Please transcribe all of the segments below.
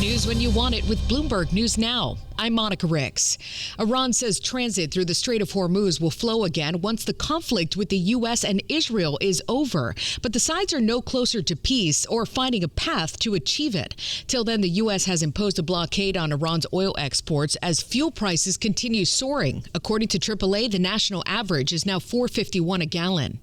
News when you want it with Bloomberg News Now. I'm Monica Ricks. Iran says transit through the Strait of Hormuz will flow again once the conflict with the U.S. and Israel is over. But the sides are no closer to peace or finding a path to achieve it. Till then, the U.S. has imposed a blockade on Iran's oil exports as fuel prices continue soaring. According to AAA, the national average is now $4.51 a gallon.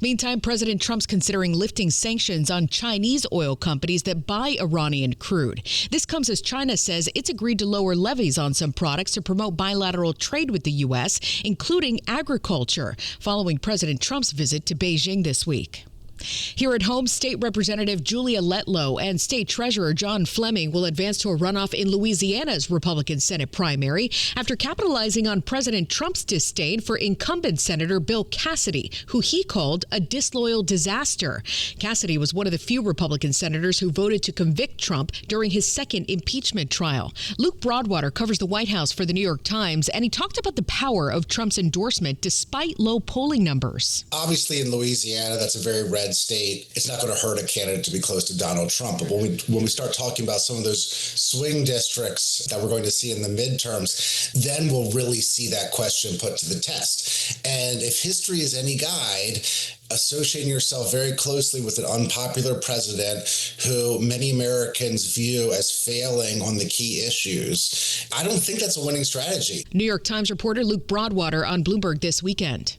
Meantime, President Trump's considering lifting sanctions on Chinese oil companies that buy Iranian crude. This comes as China says it's agreed to lower levies on some products to promote bilateral trade with the U.S., including agriculture, following President Trump's visit to Beijing this week. Here at home, State Representative Julia Letlow and State Treasurer John Fleming will advance to a runoff in Louisiana's Republican Senate primary after capitalizing on President Trump's disdain for incumbent Senator Bill Cassidy, who he called a disloyal disaster. Cassidy was one of the few Republican senators who voted to convict Trump during his second impeachment trial. Luke Broadwater covers the White House for the New York Times, and he talked about the power of Trump's endorsement despite low polling numbers. Obviously, in Louisiana, that's a very red state. It's not going to hurt a candidate to be close to Donald Trump. But when we start talking about some of those swing districts that we're going to see in the midterms, then we'll really see that question put to the test. And if history is any guide, associating yourself very closely with an unpopular president who many Americans view as failing on the key issues, I don't think that's a winning strategy. New York Times reporter Luke Broadwater on Bloomberg this weekend.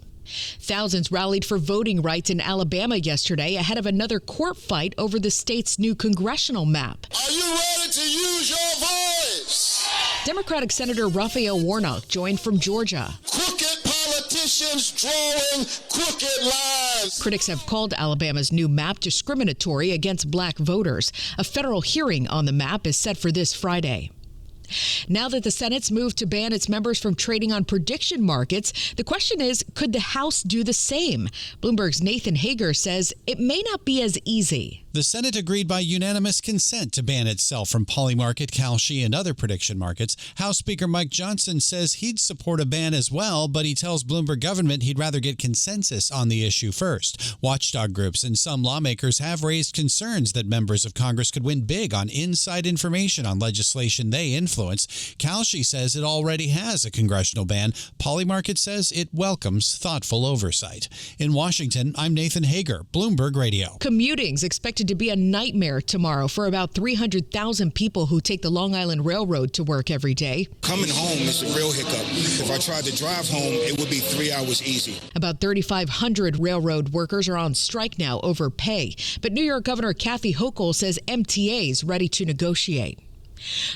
Thousands rallied for voting rights in Alabama yesterday ahead of another court fight over the state's new congressional map. Are you ready to use your voice? Democratic Senator Raphael Warnock joined from Georgia. Crooked politicians drawing crooked lines. Critics have called Alabama's new map discriminatory against black voters. A federal hearing on the map is set for this Friday. Now that the Senate's moved to ban its members from trading on prediction markets, the question is, could the House do the same? Bloomberg's Nathan Hager says it may not be as easy. The Senate agreed by unanimous consent to ban itself from Polymarket, Kalshi, and other prediction markets. House Speaker Mike Johnson says he'd support a ban as well, but he tells Bloomberg Government he'd rather get consensus on the issue first. Watchdog groups and some lawmakers have raised concerns that members of Congress could win big on inside information on legislation they influence. Kalshi says it already has a congressional ban. Polymarket says it welcomes thoughtful oversight. In Washington, I'm Nathan Hager, Bloomberg Radio. Commuting's expected to be a nightmare tomorrow for about 300,000 people who take the Long Island Railroad to work every day. Coming home is a real hiccup. If I tried to drive home, it would be 3 hours easy. About 3,500 railroad workers are on strike now over pay. But New York Governor Kathy Hochul says MTA is ready to negotiate.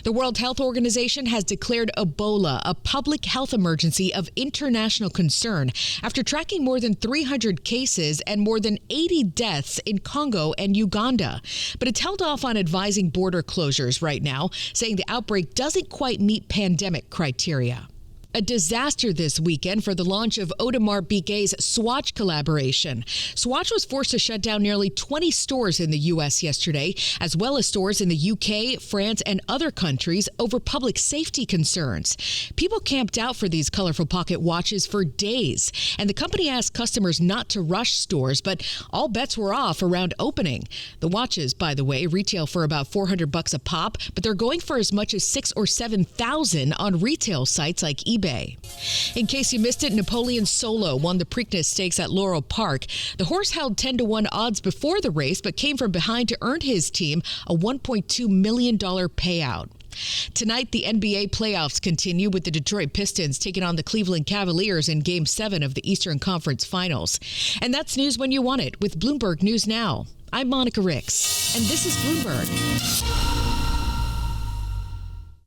The World Health Organization has declared Ebola a public health emergency of international concern after tracking more than 300 cases and more than 80 deaths in Congo and Uganda. But it's held off on advising border closures right now, saying the outbreak doesn't quite meet pandemic criteria. A disaster this weekend for the launch of Audemars Piguet's Swatch collaboration. Swatch was forced to shut down nearly 20 stores in the U.S. yesterday, as well as stores in the U.K., France, and other countries over public safety concerns. People camped out for these colorful pocket watches for days, and the company asked customers not to rush stores, but all bets were off around opening. The watches, by the way, retail for about $400 a pop, but they're going for as much as $6,000 or $7,000 on retail sites like eBay. In case you missed it, Napoleon Solo won the Preakness Stakes at Laurel Park. The horse held 10-1 odds before the race, but came from behind to earn his team a $1.2 million payout. Tonight, the NBA playoffs continue with the Detroit Pistons taking on the Cleveland Cavaliers in Game 7 of the Eastern Conference Finals. And that's news when you want it with Bloomberg News Now. I'm Monica Ricks, and this is Bloomberg.